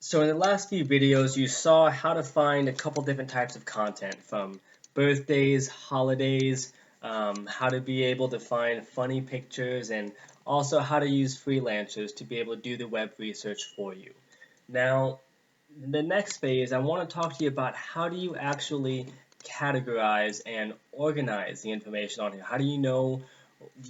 So in the last few videos, you saw how to find a couple different types of content from birthdays, holidays, how to be able to find funny pictures, and also how to use freelancers to be able to do the web research for you. Now, the next phase, I want to talk to you about how do you actually categorize and organize the information on here. How do you know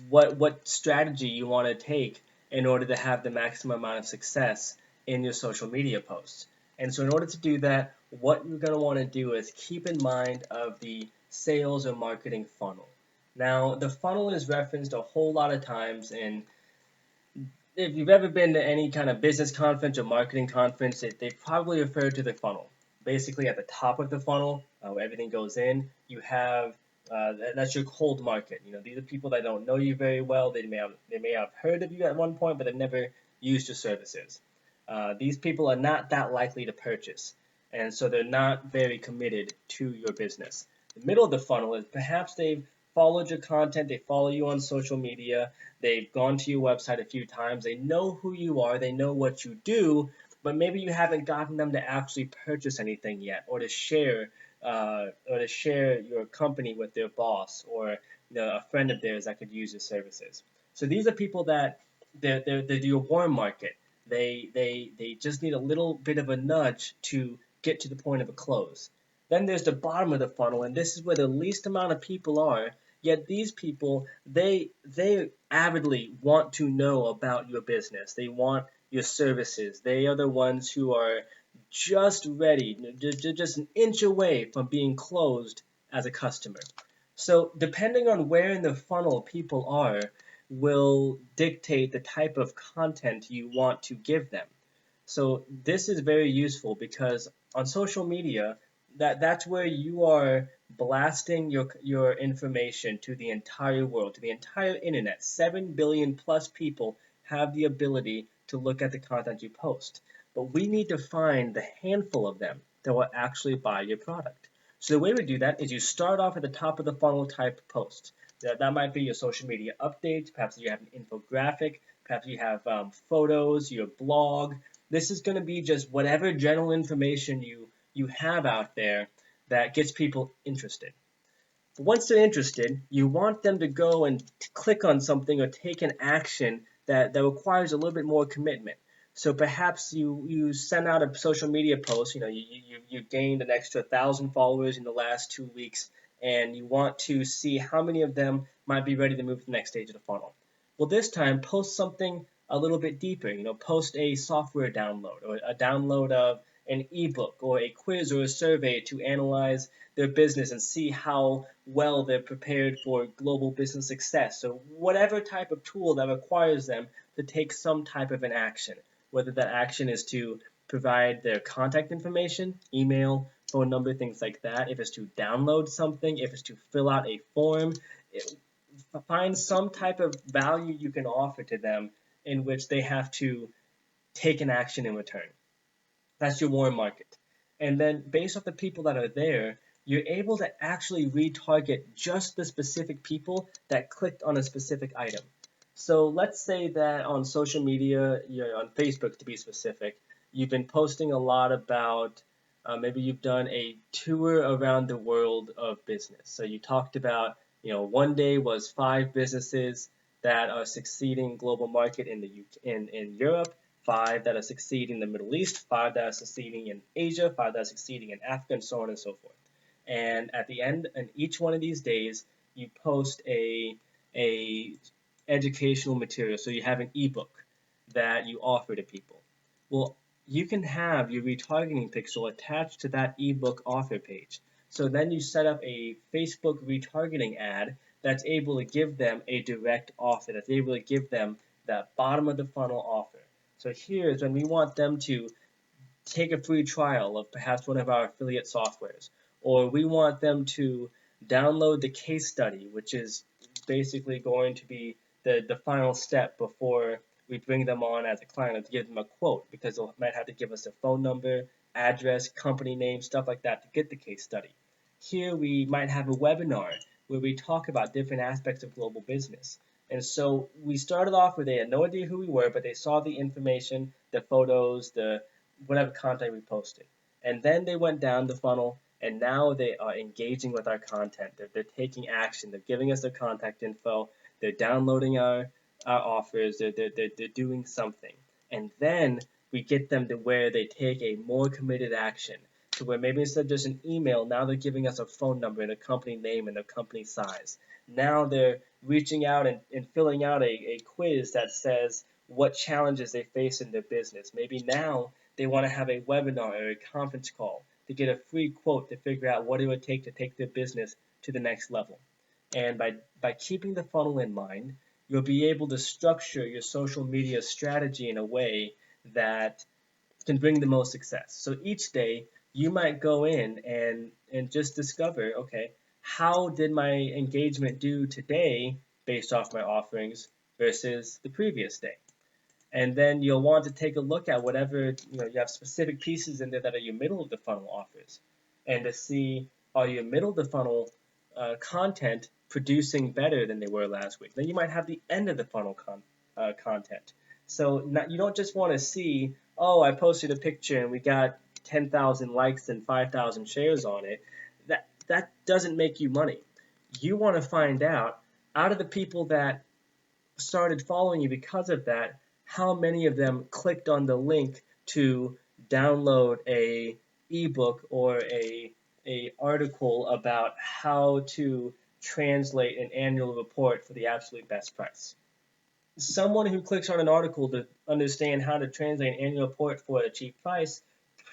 what strategy you want to take in order to have the maximum amount of success in your social media posts. And so in order to do that, what you're going to want to do is keep in mind of the sales or marketing funnel. Now, the funnel is referenced a whole lot of times in if you've ever been to any kind of business conference or marketing conference, they probably refer to the funnel. Basically, at the top of the funnel, where everything goes in, you have that's your cold market. You know, these are people that don't know you very well. They may have heard of you at one point, but they've never used your services. These people are not that likely to purchase, and so they're not very committed to your business. The middle of the funnel is perhaps they've followed your content, they follow you on social media, they've gone to your website a few times, they know who you are, they know what you do, but maybe you haven't gotten them to actually purchase anything yet, or to share your company with their boss or a friend of theirs that could use your services. So these are people that they're your warm market. They just need a little bit of a nudge to get to the point of a close. Then there's the bottom of the funnel, and this is where the least amount of people are. Yet these people, they avidly want to know about your business. They want your services. They are the ones who are just ready, just an inch away from being closed as a customer. So depending on where in the funnel people are, will dictate the type of content you want to give them. So this is very useful because on social media, that's where you are blasting your information to the entire world, to the entire internet. 7 billion plus people have the ability to look at the content you post. But we need to find the handful of them that will actually buy your product. So the way we do that is you start off at the top of the funnel type post. That might be your social media updates. Perhaps you have an infographic. Perhaps you have photos, your blog. This is going to be just whatever general information you have out there that gets people interested. But once they're interested, you want them to go and click on something or take an action that requires a little bit more commitment. So perhaps you send out a social media post, you gained an extra 1,000 followers in the last 2 weeks, and you want to see how many of them might be ready to move to the next stage of the funnel. Well, this time post something a little bit deeper, post a software download or a download of an ebook or a quiz or a survey to analyze their business and see how well they're prepared for global business success. So whatever type of tool that requires them to take some type of an action, whether that action is to provide their contact information, email, phone number, things like that, if it's to download something, if it's to fill out a form, find some type of value you can offer to them in which they have to take an action in return. That's your warm market. And then based off the people that are there, you're able to actually retarget just the specific people that clicked on a specific item. So let's say that on social media, you're on Facebook to be specific, you've been posting a lot about maybe you've done a tour around the world of business. So you talked about, one day was 5 businesses that are succeeding global market in the in Europe, 5 that are succeeding in the Middle East, 5 that are succeeding in Asia, 5 that are succeeding in Africa, and so on and so forth. And at the end, in each one of these days, you post a educational material. So you have an ebook that you offer to people. Well, you can have your retargeting pixel attached to that ebook author page. So then you set up a Facebook retargeting ad that's able to give them a direct offer, that's able to give them that bottom of the funnel offer. So here's when we want them to take a free trial of perhaps one of our affiliate softwares, or we want them to download the case study, which is basically going to be the final step before we bring them on as a client to give them a quote, because they might have to give us a phone number, address, company name, stuff like that to get the case study. Here we might have a webinar where we talk about different aspects of global business. And so we started off where they had no idea who we were, but they saw the information, the photos, whatever content we posted. And then they went down the funnel and now they are engaging with our content. They're taking action. They're giving us their contact info. They're downloading our offers. They're doing something. And then we get them to where they take a more committed action to where maybe instead of just an email, now they're giving us a phone number and a company name and a company size. Now they're reaching out and filling out a quiz that says what challenges they face in their business. Maybe now they want to have a webinar or a conference call to get a free quote to figure out what it would take to take their business to the next level. And by keeping the funnel in mind, you'll be able to structure your social media strategy in a way that can bring the most success. So each day you might go in and just discover, okay, how did my engagement do today based off my offerings versus the previous day? And then you'll want to take a look at whatever, you have specific pieces in there that are your middle of the funnel offers, and to see, are your middle of the funnel content producing better than they were last week. Then you might have the end of the funnel content. So you don't just want to see, oh, I posted a picture and we got 10,000 likes and 5,000 shares on it. That doesn't make you money. You want to find out of the people that started following you because of that, how many of them clicked on the link to download a ebook or a article about how to translate an annual report for the absolute best price. Someone who clicks on an article to understand how to translate an annual report for a cheap price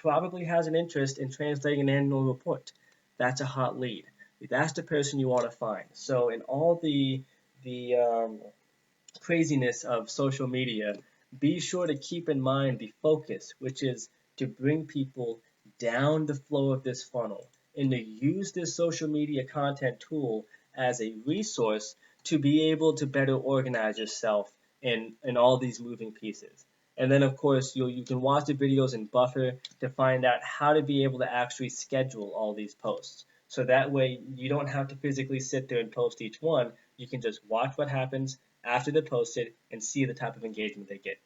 probably has an interest in translating an annual report. That's a hot lead. That's the person you want to find. So in all the craziness of social media, be sure to keep in mind the focus, which is to bring people down the flow of this funnel and to use this social media content tool as a resource to be able to better organize yourself in all these moving pieces. And then, of course, you can watch the videos in Buffer to find out how to be able to actually schedule all these posts. So that way, you don't have to physically sit there and post each one. You can just watch what happens after they're posted and see the type of engagement they get.